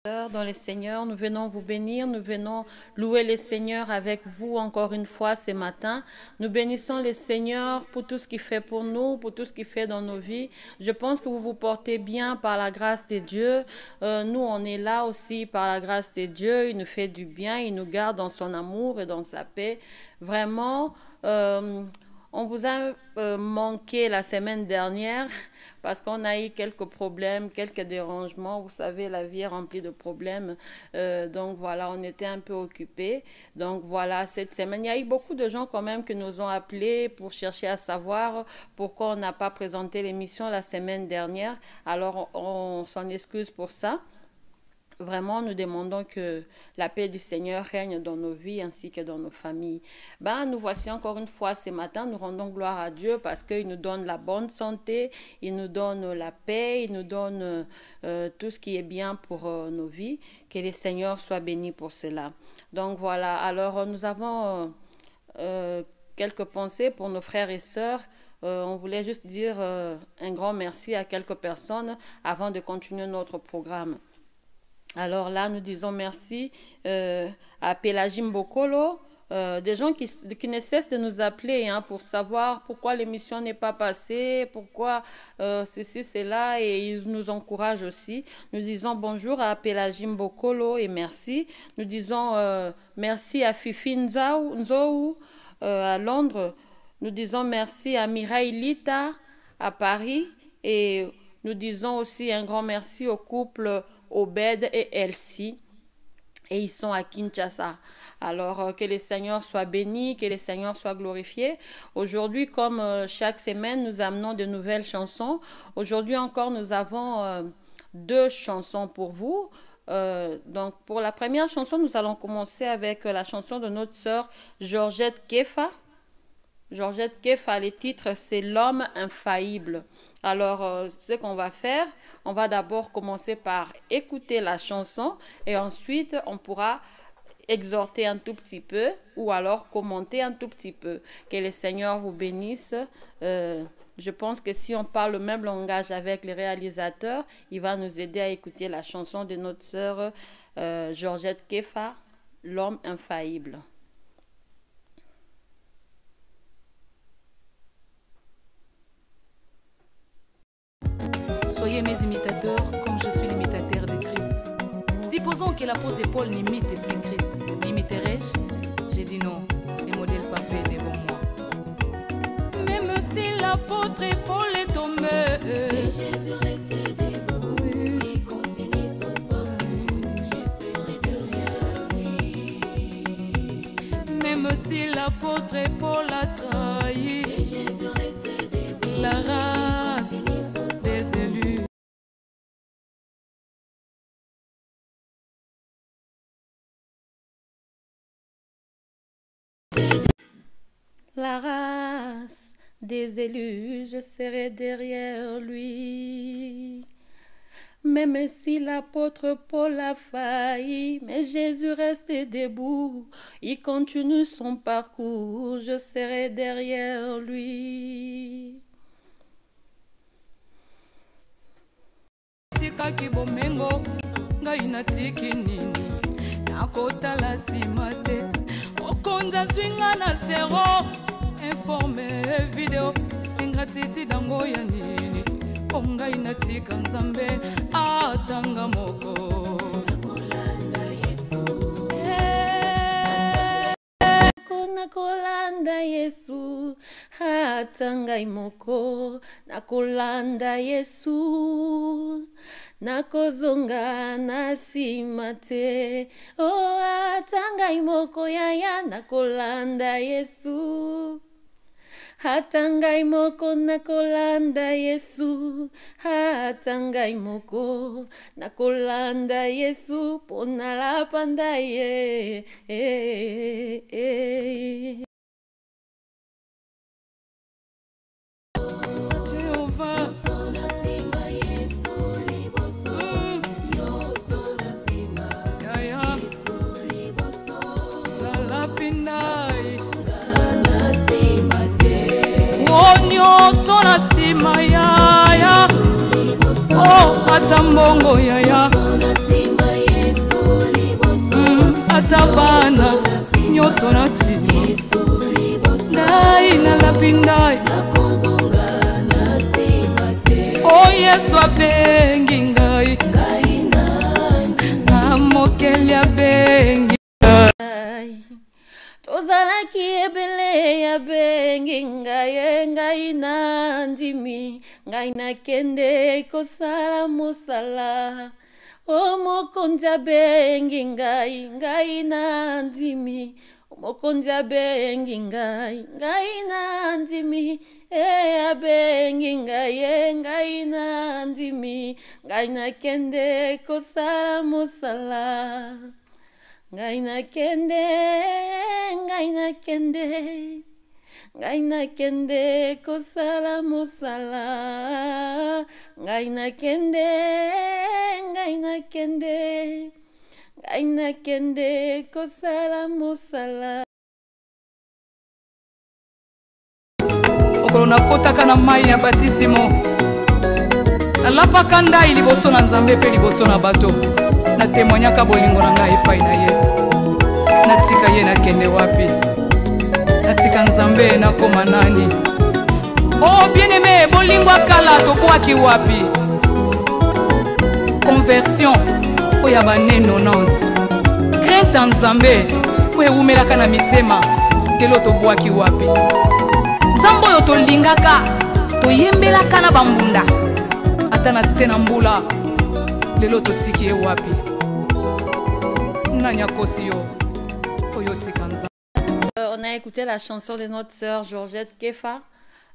Dans le Seigneur, nous venons vous bénir, nous venons louer le Seigneur avec vous encore une fois ce matin. Nous bénissons le Seigneur pour tout ce qu'il fait pour nous, pour tout ce qu'il fait dans nos vies. Je pense que vous vous portez bien par la grâce de Dieu. Nous, on est là aussi par la grâce de Dieu. Il nous fait du bien, il nous garde dans son amour et dans sa paix. Vraiment, on vous a manqué la semaine dernière parce qu'on a eu quelques problèmes, quelques dérangements. Vous savez, la vie est remplie de problèmes. Donc voilà, on était un peu occupés. Donc voilà, cette semaine, il y a eu beaucoup de gens quand même qui nous ont appelés pour chercher à savoir pourquoi on n'a pas présenté l'émission la semaine dernière. Alors on s'en excuse pour ça. Vraiment, nous demandons que la paix du Seigneur règne dans nos vies ainsi que dans nos familles. Nous voici encore une fois ce matin. Nous rendons gloire à Dieu parce qu'il nous donne la bonne santé, il nous donne la paix, il nous donne tout ce qui est bien pour nos vies. Que le Seigneur soit béni pour cela. Donc voilà, alors nous avons quelques pensées pour nos frères et sœurs. On voulait juste dire un grand merci à quelques personnes avant de continuer notre programme. Alors là, nous disons merci à Pélagie Mbokolo, des gens qui ne cessent de nous appeler pour savoir pourquoi l'émission n'est pas passée, pourquoi ceci, cela, et ils nous encouragent aussi. Nous disons bonjour à Pélagie Mbokolo et merci. Nous disons merci à Fifi Nzou à Londres. Nous disons merci à Mireille Lita à Paris et nous disons aussi un grand merci au couple Obed et Elsie, et ils sont à Kinshasa. Alors, que le Seigneur soit béni, que le Seigneur soit glorifié. Aujourd'hui, comme chaque semaine, nous amenons de nouvelles chansons. Aujourd'hui encore, nous avons deux chansons pour vous. Donc, pour la première chanson, nous allons commencer avec la chanson de notre sœur Georgette Kefa. Georgette Kefa, le titre, c'est L'homme infaillible. Alors, ce qu'on va faire, on va d'abord commencer par écouter la chanson et ensuite, on pourra exhorter un tout petit peu ou alors commenter un tout petit peu. Que le Seigneur vous bénisse. Je pense que si on parle le même langage avec les réalisateurs, il va nous aider à écouter la chanson de notre sœur Georgette Kefa, L'homme infaillible. Soyez mes imitateurs comme je suis l'imitateur de Christ. Supposons que l'apôtre Paul n'imite plus Christ. L'imiterai-je? J'ai dit non, les modèles parfaits devant moi. Même si l'apôtre Paul est tombé, et Jésus restait debout, il continue son parcours, je serai derrière lui. Même si l'apôtre Paul a trahi, et Jésus restait debout, la race des élus. La race des élus, je serai derrière lui. Même si l'apôtre Paul a failli, mais Jésus restait debout. Il continue son parcours, je serai derrière lui. Tikaki bomengo, ngai natiki nini, nakota la simate. Okonza swinga na zero, informe video, ingratiti dango ya nini. Ongai natika nzambe, atanga moko. Nakolanda Yesu. Nakolanda Yesu, atanga imoko. Nakolanda Yesu, nakozonga na simate. Oh, atanga imoko yaya, nakolanda Yesu. Atanga imoko nakolanda Yesu, atanga imoko nakolanda Yesu, pona la panda ye. Jehovah, nyonso na sima yaya, oh ata mbongo yaya, liboso na nsima ngai nalapi ngai o Yesu abengi ngai na mokeli abengi tozalaki ebele ya bengi ngai ngai na ndimi ngai nakende kosala mosala o mokonzi abengi ngai ngai na ndimi mokonzi abengi ngai ngai na ndimi abengi ngai ngai na ndimi ngai nakende kosala mosala ngai nakende kosala mosala ngai nakende kosala mosala. okolo nakotaka na mai ya batisimo nalapaka ndai liboso na Nzambe mpe liboso na bato natemwanyaka bolingo na ngai epai na ye natika ye nakende wapi natika Nzambe nakoma nani oh bien-aimé bolingo akala tobwaki wapi conversion oyo ya baneno 90 crainte ya Nzambe oyo ewumelaka na mitema lelo tobwaki wapi Nzambe oyo tolingaka toyembelaka na bambunda ata na se na mbula lelo totiki ye wapi nani akosi yo oyo tika Nzambe. On a écouté la chanson de notre sœur Georgette Kefa.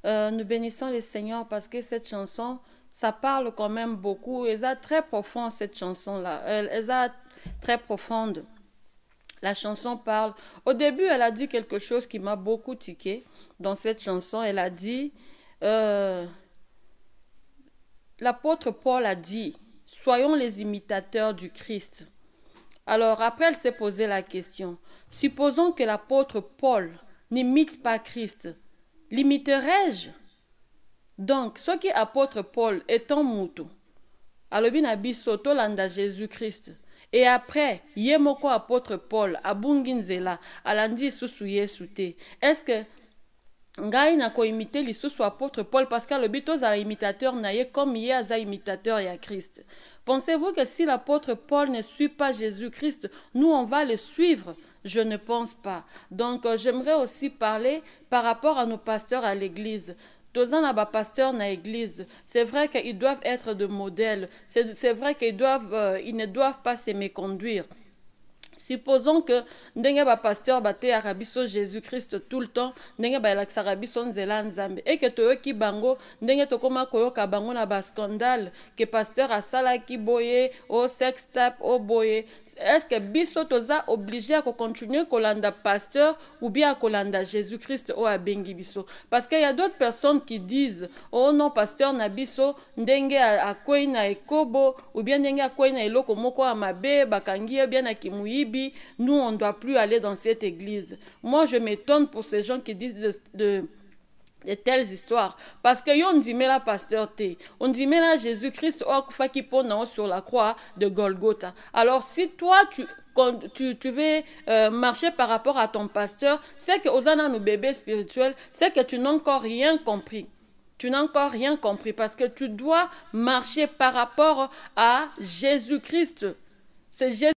Nous bénissons le Seigneur parce que cette chanson, ça parle quand même beaucoup. Elle est très profonde, cette chanson-là. Elle est très profonde. La chanson parle... Au début, elle a dit quelque chose qui m'a beaucoup tiqué dans cette chanson. Elle a dit... L'apôtre Paul a dit, soyons les imitateurs du Christ. Alors après, elle s'est posé la question. Supposons que l'apôtre Paul n'imite pas Christ. L'imiterai-je? Donc, ce qui est apôtre Paul étant moutou, alobi na biso tolanda Jésus-Christ. Et après, yemoko apôtre Paul, abunginzela, alandi susu yesu te. Est-ce que ngai na ko imiter lisusu apôtre Paul parce que alobi tozala imitateur na ye comme ye aza imitateur ya Christ? Pensez-vous que si l'apôtre Paul ne suit pas Jésus-Christ, nous on va le suivre? Je ne pense pas. Donc, j'aimerais aussi parler par rapport à nos pasteurs à l'église. Tous les pasteurs dans l'église, c'est vrai qu'ils doivent être de modèles. C'est vrai qu'ils ne doivent pas se méconduire. Supposons que ndenge ba pasteur bate arabiso Jésus-Christ tout le temps, ndenge ba elakisa arabiso nzela nzambe et que toyoki bango ndenge tokoma koyoka bango na ba scandale que pasteur asala ki boye au sex tape au boye. Est-ce que biso toza obligé à continuer kolanda pasteur ou bien à kolanda Jésus-Christ au abengi biso? Parce qu'il y a d'autres personnes qui disent oh non pasteur na biso ndenge akwei na ekobo ou bien ndenge akwei na eloko moko amabe bakangi bien na kimuyibi. Nous, on ne doit plus aller dans cette église. Moi, je m'étonne pour ces gens qui disent de telles histoires. Parce que on dit, mais la pasteur T, on dit, mais la Jésus-Christ, qui pond sur la croix de Golgotha. Alors, si toi, tu veux marcher par rapport à ton pasteur, c'est que aux nos bébés spirituels, c'est que tu n'as encore rien compris. Tu n'as encore rien compris parce que tu dois marcher par rapport à Jésus-Christ. C'est Jésus